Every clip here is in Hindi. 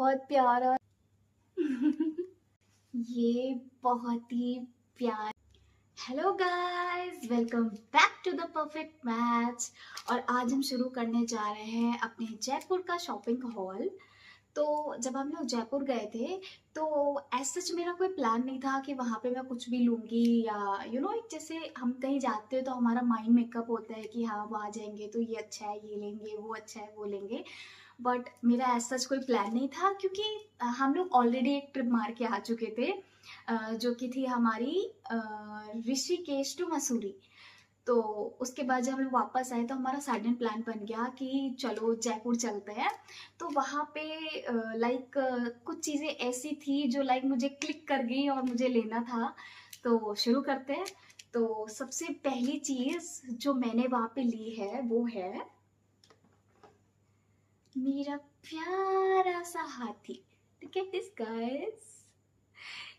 बहुत प्यारा ये बहुत ही प्यार। Hello guys, welcome back to the perfect match. और आज हम शुरू करने जा रहे हैं अपने जयपुर का शॉपिंग हॉल। तो जब हम लोग जयपुर गए थे तो ऐसा सच मेरा कोई प्लान नहीं था कि वहाँ पे मैं कुछ भी लूँगी या जैसे हम कहीं जाते हैं तो हमारा माइंड मेकअप होता है कि हाँ वहाँ जाएंगे तो ये अच्छा है, ये लेंगे, वो अच्छा है, वो लेंगे। बट मेरा ऐसा कोई प्लान नहीं था क्योंकि हम लोग ऑलरेडी एक ट्रिप मार के आ चुके थे, जो कि थी हमारी ऋषिकेश टू मसूरी। तो उसके बाद जब हम लोग वापस आए तो हमारा सडन प्लान बन गया कि चलो जयपुर चलते हैं। तो वहाँ पे लाइक कुछ चीज़ें ऐसी थी जो लाइक मुझे क्लिक कर गई और मुझे लेना था। तो शुरू करते हैं। तो सबसे पहली चीज़ जो मैंने वहाँ पे ली है वो है मेरा प्यारा सा हाथी। Look at this guys।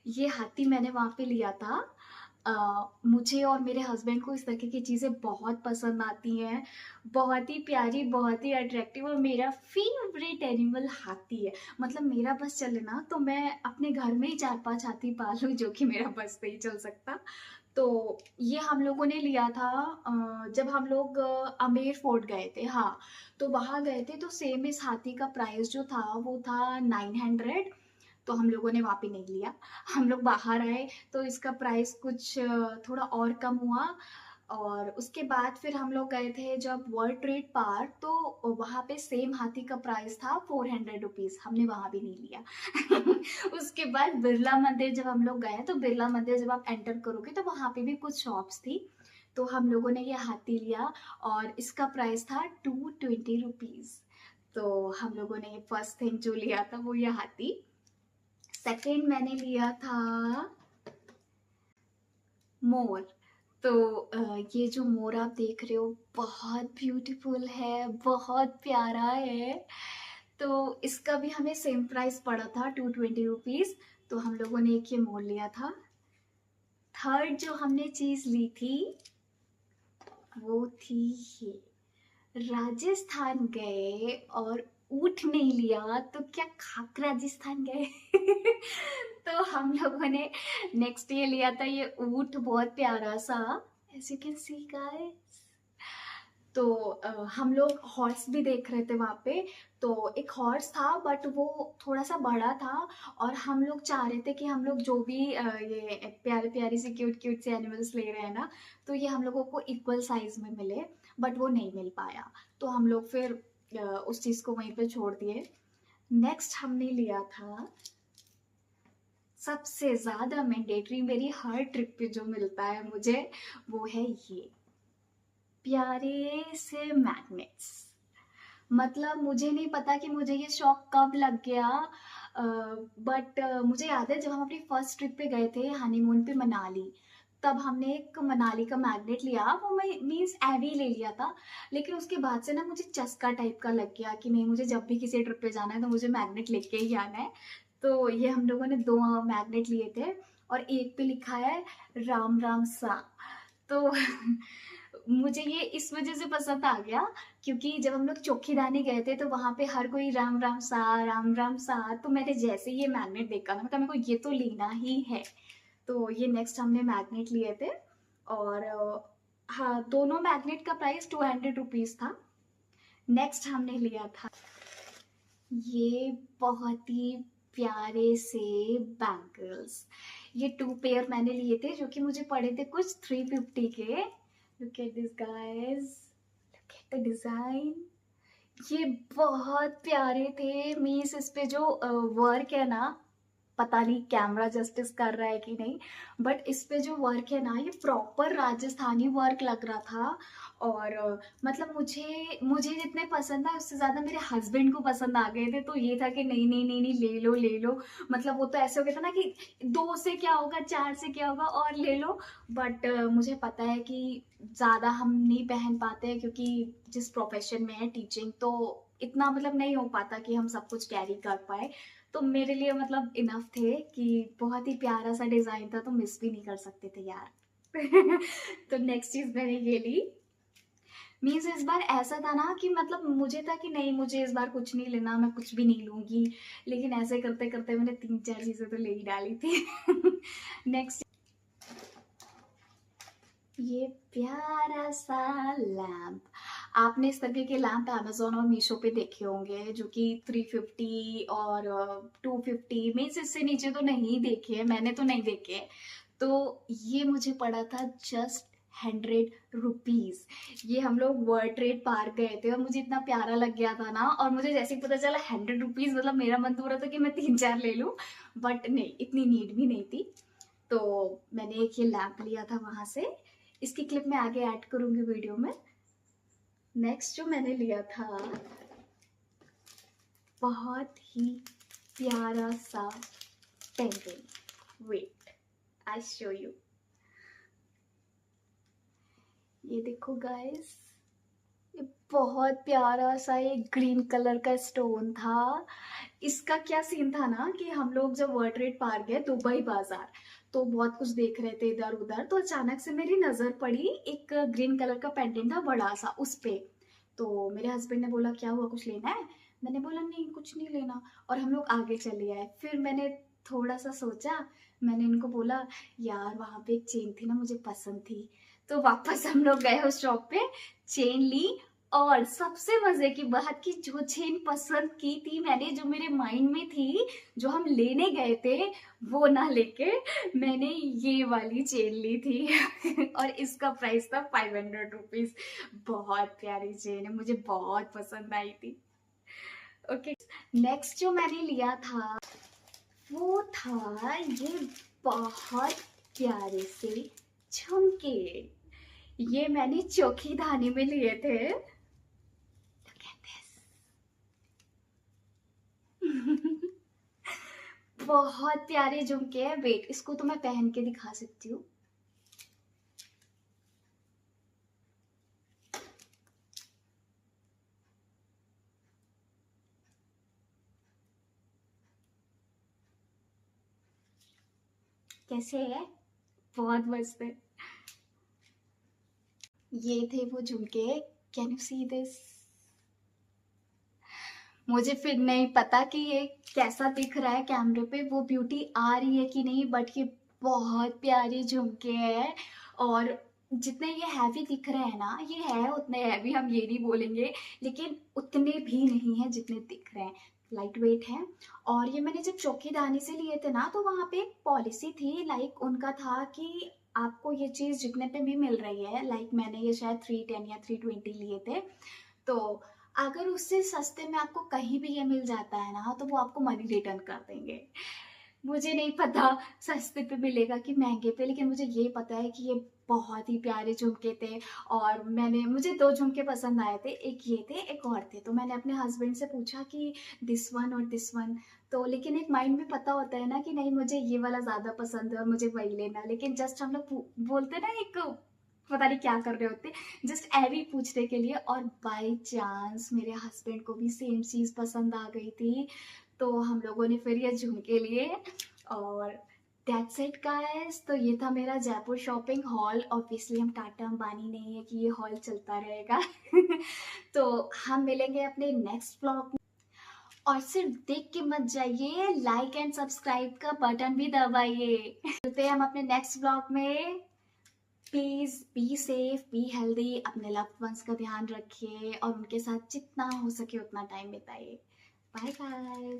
ये हाथी मैंने वहाँ पे लिया था। मुझे और मेरे हस्बैंड को इस तरह की चीज़ें बहुत पसंद आती हैं। बहुत ही प्यारी, बहुत ही अट्रैक्टिव, और मेरा फेवरेट एनिमल हाथी है। मतलब मेरा बस चले ना तो मैं अपने घर में ही 4-5 हाथी पालूं, जो कि मेरा बस नहीं चल सकता। तो ये हम लोगों ने लिया था जब हम लोग अमेर फोर्ट गए थे। हाँ, तो वहाँ गए थे तो सेम इस हाथी का प्राइस जो था वो था 900। तो हम लोगों ने वहाँ पे नहीं लिया। हम लोग बाहर आए तो इसका प्राइस कुछ थोड़ा और कम हुआ। और उसके बाद फिर हम लोग गए थे जब वर्ल्ड ट्रेड पार्क, तो वहाँ पे सेम हाथी का प्राइस था 400 रुपीज़। हमने वहाँ भी नहीं लिया। उसके बाद बिरला मंदिर जब हम लोग गए तो बिरला मंदिर जब आप एंटर करोगे तो वहाँ पे भी कुछ शॉप्स थी। तो हम लोगों ने ये हाथी लिया और इसका प्राइस था 220 रुपीज़। तो हम लोगों ने फर्स्ट थिंग जो लिया था वो ये हाथी। सेकेंड मैंने लिया था मोर। तो ये जो मोर आप देख रहे हो बहुत ब्यूटीफुल है, बहुत प्यारा है। तो इसका भी हमें सेम प्राइस पड़ा था 220 रुपीज़। तो हम लोगों ने एक ये मोर लिया था। थर्ड जो हमने चीज़ ली थी वो थी ये। राजस्थान गए और ऊँट नहीं लिया तो क्या खाक राजस्थान गए। तो हम लोगों ने नेक्स्ट ये लिया था ये ऊँट, बहुत प्यारा सा, as you can see guys. तो हम लोग हॉर्स भी देख रहे थे वहाँ पे। तो एक हॉर्स था बट वो थोड़ा सा बड़ा था। और हम लोग चाह रहे थे कि हम लोग जो भी ये प्यारे प्यारे से क्यूट क्यूट से एनिमल्स ले रहे हैं ना, तो ये हम लोगों को इक्वल साइज में मिले। बट वो नहीं मिल पाया। तो हम लोग फिर उस चीज़ को वहीं पे छोड़ दिए। नेक्स्ट हमने लिया था सबसे ज़्यादा मैंडेटरी, मेरी हर ट्रिप पे जो मिलता है मुझे, वो है ये प्यारे से मैग्नेट्स। मतलब मुझे नहीं पता कि मुझे ये शौक कब लग गया। बट मुझे याद है जब हम अपनी फर्स्ट ट्रिप पे गए थे हनीमून पे मनाली, तब हमने एक मनाली का मैग्नेट लिया। वो मैं मीन्स एवी ले लिया था। लेकिन उसके बाद से ना मुझे चस्का टाइप का लग गया कि नहीं, मुझे जब भी किसी ट्रिप पे जाना है तो मुझे मैग्नेट लेके ही आना है। तो ये हम लोगों ने 2 मैग्नेट लिए थे और एक पे लिखा है राम राम सा। तो मुझे ये इस वजह से पसंद आ गया क्योंकि जब हम लोग चोखीदानी गए थे तो वहां पे हर कोई राम राम सा, राम राम सा। तो मैंने जैसे ये मैग्नेट देखा ना, मतलब मेरे को ये तो लेना ही है। तो ये नेक्स्ट हमने मैग्नेट लिए थे। और हाँ, दोनों मैग्नेट का प्राइस 200 रुपीज़ था। नेक्स्ट हमने लिया था ये बहुत ही प्यारे से बैंगल्स। ये 2 पेयर मैंने लिए थे जो कि मुझे पड़े थे कुछ 350 के। Look at this guys, look at the design. ये बहुत प्यारे थे। मीन्स इस पे जो वर्क है ना, पता नहीं कैमरा जस्टिस कर रहा है कि नहीं, बट इस पे जो वर्क है ना ये प्रॉपर राजस्थानी वर्क लग रहा था। और मतलब मुझे मुझे जितने पसंद आए उससे ज़्यादा मेरे हस्बैंड को पसंद आ गए थे। तो ये था कि नहीं नहीं नहीं नहीं, ले लो ले लो। मतलब वो तो ऐसे हो गया था ना कि 2 से क्या होगा, 4 से क्या होगा, और ले लो। बट मुझे पता है कि ज़्यादा हम नहीं पहन पाते हैं क्योंकि जिस प्रोफेशन में है टीचिंग, तो इतना मतलब नहीं हो पाता कि हम सब कुछ कैरी कर पाए। तो मेरे लिए मतलब इनफ थे कि बहुत ही प्यारा सा डिजाइन था तो मिस भी नहीं कर सकते थे यार। तो नेक्स्ट चीज मैंने ये ली। मीन्स इस बार ऐसा था ना कि मतलब मुझे था कि नहीं, मुझे इस बार कुछ नहीं लेना, मैं कुछ भी नहीं लूंगी, लेकिन ऐसे करते करते मैंने 3-4 चीजें तो ले ही डाली थी। नेक्स्ट, ये प्यारा सा लैम्प। आपने इस तरह के लैम्प अमेजोन और मीशो पे देखे होंगे जो कि 350 और 250 में से इससे नीचे तो नहीं देखे, मैंने तो नहीं देखे। तो ये मुझे पड़ा था जस्ट 100 रुपीज। ये हम लोग वर्ल्ड ट्रेड पार्क गए थे और मुझे इतना प्यारा लग गया था ना, और मुझे जैसे ही पता चला 100 रुपीज, मतलब मेरा मन तो हो रहा था कि मैं 3-4 ले लूं, बट नहीं, इतनी नीड भी नहीं थी। तो मैंने एक ये लैम्प लिया था वहां से, इसकी क्लिप मैं आगे ऐड करूंगी वीडियो में। नेक्स्ट जो मैंने लिया था, बहुत ही प्यारा सा pendant. Wait, I show you. ये देखो गाइस, ये बहुत प्यारा सा एक ग्रीन कलर का स्टोन था। इसका क्या सीन था ना कि हम लोग जब वर्ल्ड ट्रेड पार्क गए दुबई बाजार, तो बहुत कुछ देख रहे थे इधर उधर, तो अचानक से मेरी नजर पड़ी एक ग्रीन कलर का पेंडेंट था बड़ा सा उस पे। तो मेरे हस्बैंड ने बोला क्या हुआ, कुछ लेना है? मैंने बोला नहीं, कुछ नहीं लेना, और हम लोग आगे चले आए। फिर मैंने थोड़ा सा सोचा, मैंने इनको बोला यार वहां पे एक चेन थी ना, मुझे पसंद थी। तो वापस हम लोग गए उस शॉप पे, चेन ली, और सबसे मजे की बात की जो चेन पसंद की थी मैंने, जो मेरे माइंड में थी, जो हम लेने गए थे, वो ना लेके मैंने ये वाली चेन ली थी। और इसका प्राइस था 500 रुपीज। बहुत प्यारी चेन है, मुझे बहुत पसंद आई थी। ओके, नेक्स्ट जो मैंने लिया था वो था ये बहुत प्यारे से झुमके। ये मैंने चौकी धानी में लिए थे। Look at this. बहुत प्यारे झुमके हैं। वेट, इसको तो मैं पहन के दिखा सकती हूँ। कैसे है? बहुत मस्त है। ये थे वो झुमके। Can you see this? मुझे फिर नहीं पता कि ये कैसा दिख रहा है कैमरे पे, वो ब्यूटी आ रही है कि नहीं, बट ये बहुत प्यारे झुमके हैं। और जितने ये हैवी दिख रहे हैं ना, ये है उतने हैवी, हम ये नहीं बोलेंगे, लेकिन उतने भी नहीं है जितने दिख रहे हैं। लाइट वेट है। और ये मैंने जब चौकीदानी से लिए थे ना, तो वहां पे एक पॉलिसी थी, लाइक उनका था कि आपको ये चीज जितने पे भी मिल रही है, लाइक मैंने ये शायद 310 या 320 लिए थे, तो अगर उससे सस्ते में आपको कहीं भी ये मिल जाता है ना, तो वो आपको मनी रिटर्न कर देंगे। मुझे नहीं पता सस्ते पे मिलेगा कि महंगे पे, लेकिन मुझे ये पता है कि ये बहुत ही प्यारे झुमके थे। और मुझे 2 झुमके पसंद आए थे, एक ये थे, एक और थे। तो मैंने अपने हस्बैंड से पूछा कि दिस वन और दिस वन, तो लेकिन एक माइंड में पता होता है ना कि नहीं, मुझे ये वाला ज्यादा पसंद है और मुझे वही लेना, लेकिन जस्ट हम लोग बोलते ना, एक पता नहीं क्या कर रहे होते, जस्ट ऐवी पूछने के लिए, और बाय चांस मेरे हस्बैंड को भी सेम चीज पसंद आ गई थी। तो हम लोगों ने फिर ये झुमके लिए। और दैट्स इट गाइस। तो ये था मेरा जयपुर शॉपिंग हॉल। ऑब्वियसली हम टाटा अंबानी नहीं है कि ये हॉल चलता रहेगा। तो हम मिलेंगे अपने नेक्स्ट ब्लॉग में। और सिर्फ देख के मत जाइए, लाइक एंड सब्सक्राइब का बटन भी दबाइए। मिलते हैं हम अपने नेक्स्ट ब्लॉग में। Please be safe, be healthy, अपने लव्ड वंस का ध्यान रखिए और उनके साथ जितना हो सके उतना टाइम बिताइए। Bye guys.